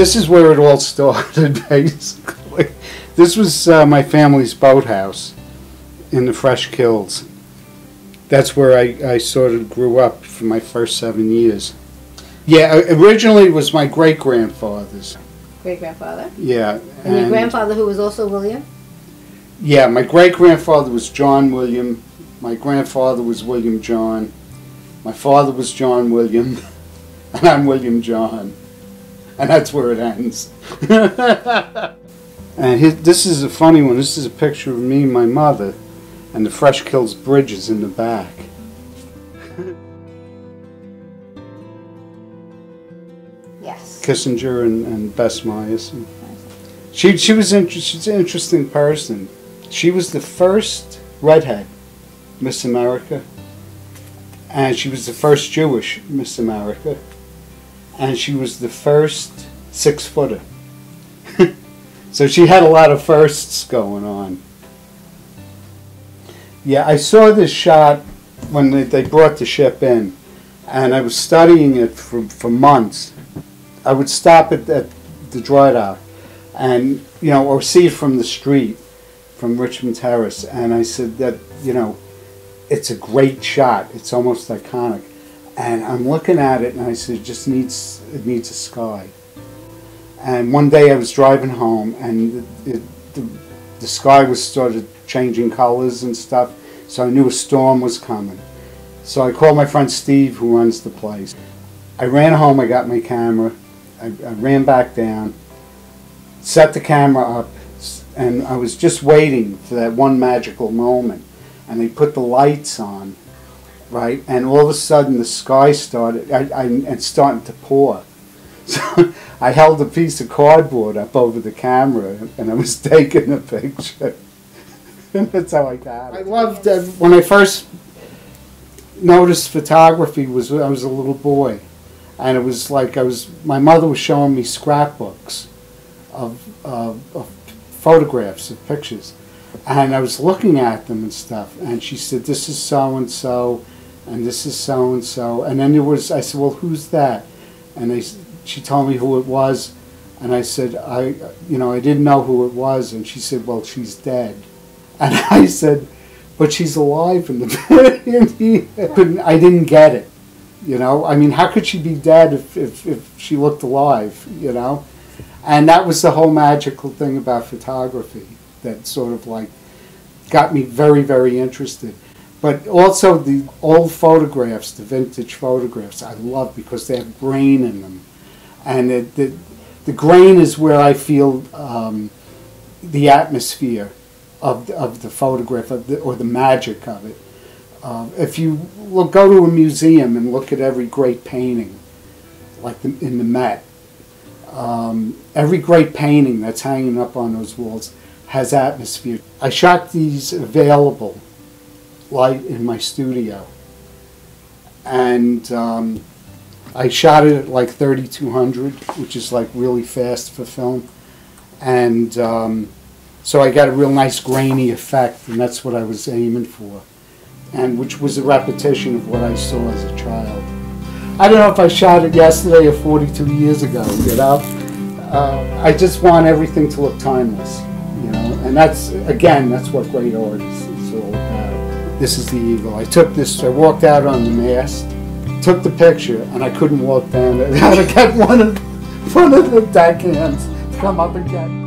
this is where it all started, basically. This was my family's boathouse in the Fresh Kills. That's where I sort of grew up for my first 7 years. Yeah, originally it was my great-grandfather's. Great-grandfather? Yeah. And your grandfather, who was also William? Yeah, my great-grandfather was John William. My grandfather was William John. My father was John William. And I'm William John. And that's where it ends. And this is a funny one. This is a picture of me and my mother. And the Fresh Kills bridge is in the back. Yes. Kissinger and Bess Myers. She's an interesting person. She was the first redhead Miss America, and she was the first Jewish Miss America, and she was the first 6-footer. So she had a lot of firsts going on. Yeah, I saw this shot when they brought the ship in, and I was studying it for months. I would stop at the dry dock, and or see it from the street, from Richmond Terrace, and I said that it's a great shot. It's almost iconic, and I'm looking at it, and I said it needs a sky. And one day I was driving home, and the sky was started changing colors and stuff, so I knew a storm was coming. So I called my friend Steve, who runs the place. I ran home. I got my camera. I ran back down, set the camera up, and I was just waiting for that one magical moment. And they put the lights on, right? And all of a sudden the sky started, it's starting to pour. So I held a piece of cardboard up over the camera, and I was taking a picture. And that's how I got it. I loved when I first noticed photography I was a little boy. And it was like my mother was showing me scrapbooks of photographs, of pictures. And I was looking at them and stuff. And she said, this is so-and-so, and this is so-and-so. And then I said, well, who's that? And she told me who it was. And I said, I didn't know who it was. And she said, well, she's dead. And I said, but she's alive in the I didn't get it. I mean, how could she be dead if she looked alive, And that was the whole magical thing about photography that sort of like got me very, very interested. But also the old photographs, the vintage photographs, I love because they have grain in them. And the grain is where I feel the atmosphere of the photograph, or the magic of it. If you go to a museum and look at every great painting, like in the Met, every great painting that's hanging up on those walls has atmosphere. I shot these available light in my studio, and I shot it at like 3200, which is like really fast for film, and so I got a real nice grainy effect, and that's what I was aiming for. And which was a repetition of what I saw as a child. I don't know if I shot it yesterday or 42 years ago, I just want everything to look timeless, and that's what great art is all about. This is the eagle. I walked out on the mast, took the picture, and I couldn't walk down it. I had to get one of the deckhands to come up and get it.